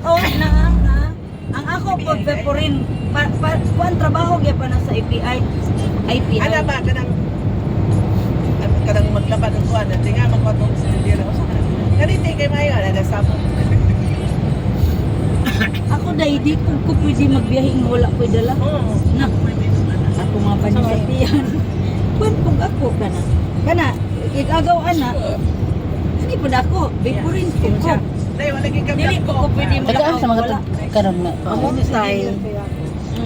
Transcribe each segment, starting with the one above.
Oh, na. Ang ako po rin kuan trabaho gyud pa na sa API. IPI. Ano ba kanang maglakad ng kuan at nga magpatong sa dira usa ka. Kanite kay mayo ana sa mo. Ako dai di ko pwede magbiyahe nga wala ko dala. Na. Ako mga panisatiyan. Kuan pug ako kana. Kana igagaw ana. Hindi po ako, bipurin ko ko. Dai wala gyud kami. Dili ko pwede Tagaan sa mga karon na. Amon style.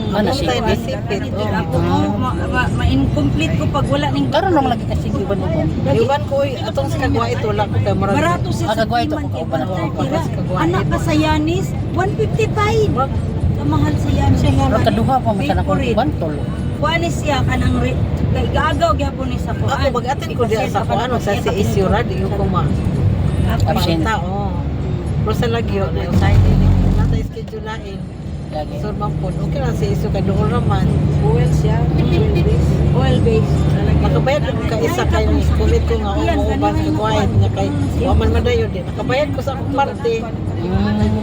Ano siya? Sipit. Ako ma-incomplete ko pag wala ning Karon lang lagi kasi giban mo. Yuban ko atong sa kagwa ito lang ko kay murag. barato sa Kagwa ito, Sukiman, kauban ako, kay kauban sa kagwa. anak ka sa Yanis 155. Kamahal sa Yanis. Pero kaduha pa man sana kung bantol. Kuanis siya kanang kay gagaw gyapon ni sa kuan. Ako bagatin ko diya sa kuan sa si Isyura di ko ma. Absent. Oo. Pero sa lagyo na usay din nata schedule lain. Lagi. So mampun okay lang si Isyu kay doon naman. Oil siya. Oil base. Nakabayad ko ka isa kay kumit ko nga umuuban sa kuwain niya kay waman madayon din. Nakabayad ko sa akong parte.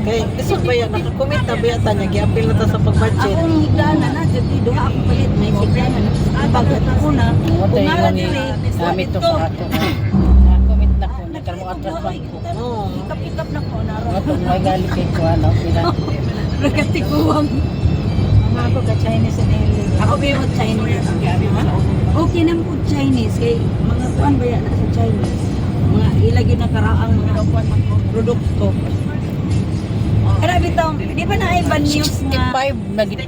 Kay isod ba yan nakakumit na bayata niya giapil na ta sa pag-budget. Akong higdana na jud duha ako palit na higdana. Bagat ko na. Kungara dili. Gamit to sa ato. Nakomit na ko, nagkaroon mo atras man ko. Oo. Ikap-ikap na ko na. Ito may gali kay ko ano, pila. Ragatikuwang. Mga ako ka Chinese and English. Ako ba yung Chinese? Okay na po Chinese. Kay mga kuan ba yan sa Chinese? Mga ilagi na karaang mga produkto. Kaya bitaw, di ba na ay ban news nga? 65 na gid.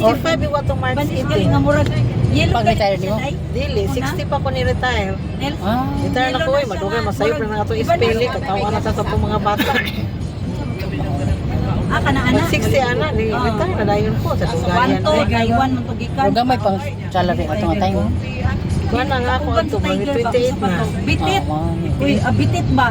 Or 5 iwa tong March Ban news 18. gali nga murag. Yellow Pag-retire card di mo? siya, ay? Dili, 60 pa ko ni-retire. Nel? Ah, Retire na ko eh, madugay, masayop na nga ito ispili, katawa na ta sa mga bata. Ah, kana-ana? 60 ana, ni-retire na dayon po sa Tugayan. Wanto, gaywan, mantugikan. pero gamay pang salary ato nga time. Kuha na nga ako ito, mga 28 na. Bitit. Ah, Uy, bitit ba?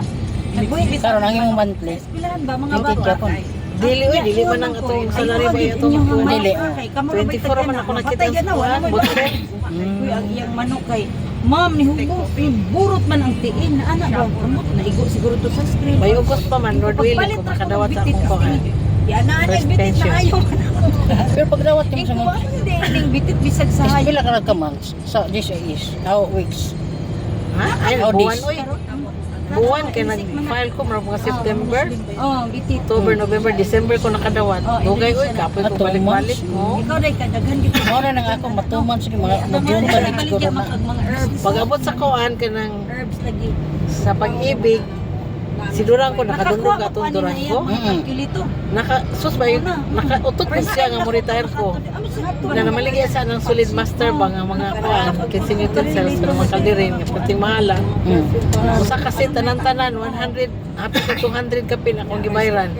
Nagbuhi bitit. karon ang imong monthly. Pilahan ba mga Intake bata? ka kon. Dili, uy, dili man ang ito yung salary ba ito. Dili. 24 man ako nakita sa kuhan, butre. Uy, ang iyang manok kay Ma'am, ni Hugo, burot man ang tiin. Anak ba? Kamot, naigo siguro to sa screen. May ugos pa man, Lord willing, kung makadawat sa akong kuhan. Yan na, First bitit pension. na ayaw. Pero pag dawat mo sa mga Hindi, hindi, bitit bisag sa is hayo. pila ka nagka-months sa this is how weeks. Ha? Ay, How buwan, this? uy. Buwan, kaya nag-file ko, mga September. Oh, bitit. October, November, December ko nakadawat. Dugay, uy, kapoy ko balik-balik mo. Ikaw rin, kadaghan di ko. Mao na nang ako matuman sige mga mag-June pa rin siguro na. Mga herbs. Pag abot sa kuhan, kanang Herbs lagi. sa pag-ibig, si Durang ko, nakadundog atong Durang ko. Kilito. Sus ba yun? Nakautot ko siya nga mo retire ko. Na namaligya sa ng solid master ba nga mga kuhan, kinsinutin cells ng mga kaldirin, pati mahalan. Usa kasi tanan-tanan, 100, happy to 200 kapin akong gibayran.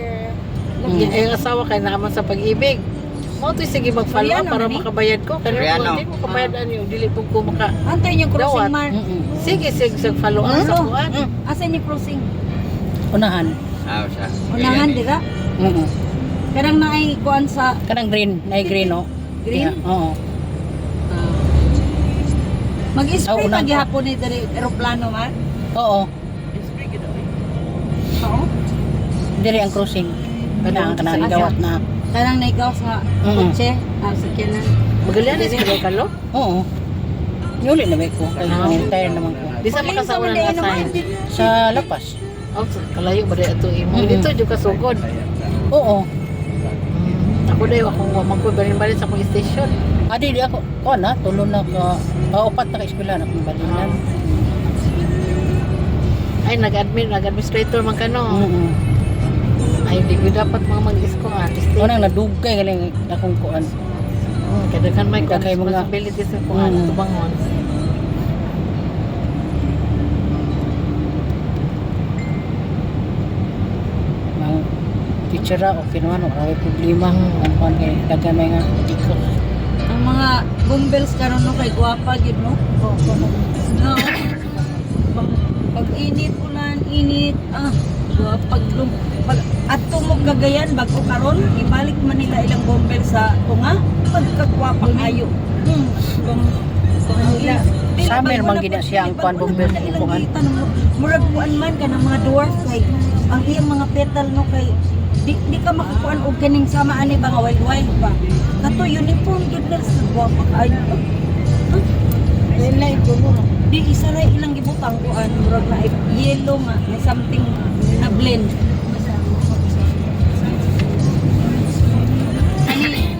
Yung asawa kay naaman sa pag-ibig. Mo to sige mag-follow up para makabayad ko. Kaya ko hindi ko kabayad ano, dili po ko maka. Antay niyo crossing mark. Sige, follow up sa kuhan. Asa ni crossing? Unahan. Unahan dira. Karang naay kuan sa Kanang green, na green no. green. Oo. Mag-spray unang- pa gihapon ni diri eroplano man. Oo. Oo. Diri ang crossing. Kanang gawat na. Karang naigaw sa kotse, sa kanan. Magallanes ko ka lo? Oo. Yuli na may ko. Kaya retire naman ko. Di sa makasawa ng assign. Sa Lapas. Oh, kalayo ba dito imo? Dito jud ka sugod. Oo. Ako dayo akong magkubalin-balin sa akong station. Adi di ako. Ko na tulo na ka. Upat na ka eskwela na kung balinan. Ay nag-administrator man ka no. Ay di ko dapat mga mag-eskwela. Ko nang nadugay galing akong kuan. Kadaghan may Daghay mga- responsibilities sa kuhan tubangon. Mga teacher o kinuha no ay problema ang kuan kay dagan may nga ikot. Ang mga bumbles karon no kay guwapa gid no. No. Pag init ulan, init pag ato mo Cagayan bago karon ibalik man nila ilang bombel sa tunga pagkagwapa ayo. Summer man gina siya ang kuan bomber sa ipungan. Murag kuan man ka ng mga dwarf kay ang iyang mga petal no kay di ka makakuan og kaning sama ani ba nga wild wild ba. Kato uniform gid na sa guwapa kaayo. Lain ko mo. Di isa ra ilang gibutang kuan murag na yellow nga may something na blend.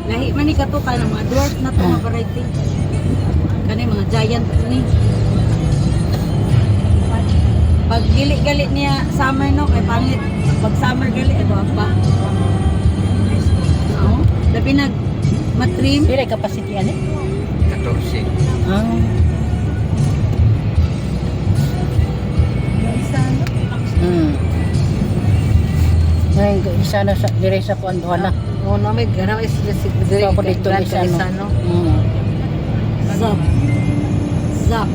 Lahi man ni kato ka ng mga dwarf na to mga variety. Kani mga giant ni. Pag gali niya summer no kay pangit. Pag summer gali ato pa. Oo. Labi nag matrim. Pila capacity ani? 14. Ah. Ngayon, isa na sa dire sa kuan na. Oo, na may ganang is Dito ako dito Grand isa Calisano. no. Zap. Zap.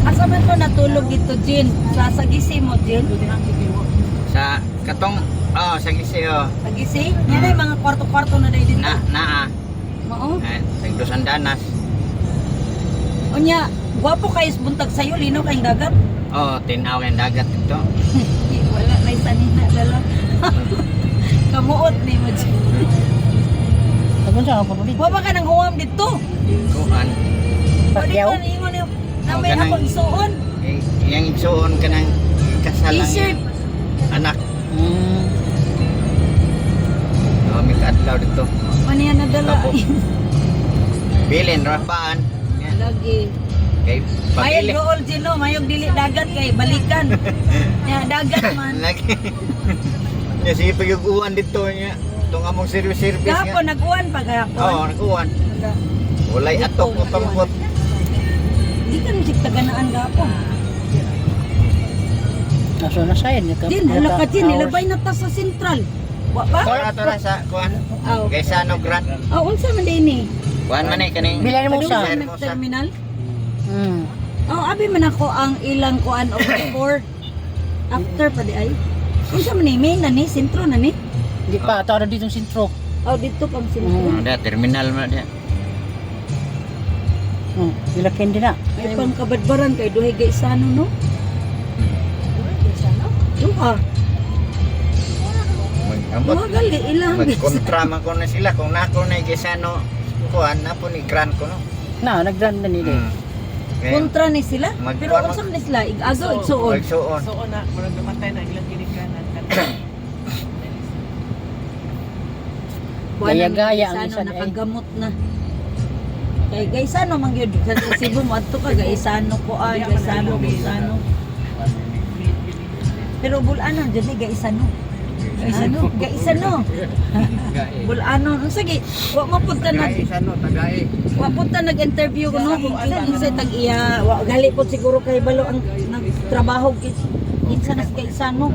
Asa man to natulog dito, Jin? Sa sagisi mo, Jin? Sa katong sa giseo Sagisi? Yan ay mga kwarto-kwarto na dahil dito. naa Mao? tagdusan danas. Unya, gwapo kayo buntag sa'yo, lino kayong dagat. Tinaw yung dagat ito. Wala na isanina dala. Kamuot ni mo, Jin. Ako sa ako dito. Wala ka nang huwam dito. Kuan. Pwede Pagyaw. ko na ingon yung namay ganang- akong isuon. Yang igsuon ka ng kasalang T-shirt. anak. Mm. May kaadlaw dito. Maniyan na dala. Tapo. Bilin, rapaan. Yan. Lagi. Kay Mayog pabili. dool Jino, mayog dili dagat kay balikan. Ya dagat man. Lagi. Ya sige pag-uwan dito niya. Itong among service Gahapon nga. nag-uwan pa gahapon. Nakuwan. Walay atok o pamukot. Di ka nang taganaan gahapon. Naso na sayon ni Din, hala ka Jin, nilabay na ta sa sentral. Wa ba? Tora tora sa kuan. Aw. Kaysa no grant. Unsa man din ni? Kuan man eh kaning. Bilhan mo Padung sa sa. terminal. Mm. Abi man ako ang ilang kuan over before. After pa di ay. Unsa man ni main na ni sentro na ni? Di pa tawag dito sa sentro. Dito pang sentro. Ada terminal man dia. Bila kendi na. Ay pang kabadbaran kay duhay gay sano no? Duha. Ambot. Duha gali ilang. Magkontra man ko na sila kung nako na kaysa no kuan na po ni grant ko no. Na nagdran na ni Hmm. Kaya, Kontra ni sila. Mag- Pero unsa ni sila? Ig-ago, igsuon. Magsuon. So, na, murag namatay na ilang ginikanan. Gaya-gaya ang Gaisano, isa na ay. nakagamot na. Kay gaisano man gyud sa Cebu mo adto ka gaisano ko ay gaisano. Pero bulano jud ni gaisano. Gaisano. Bulano, unsa gi? Wa mo pud ta nag Ano tagay. wa pud ta nag-interview kuno kung unsa tag iya. Wa gali pud siguro kay balo ang nagtrabaho kinsa na sa gaisano.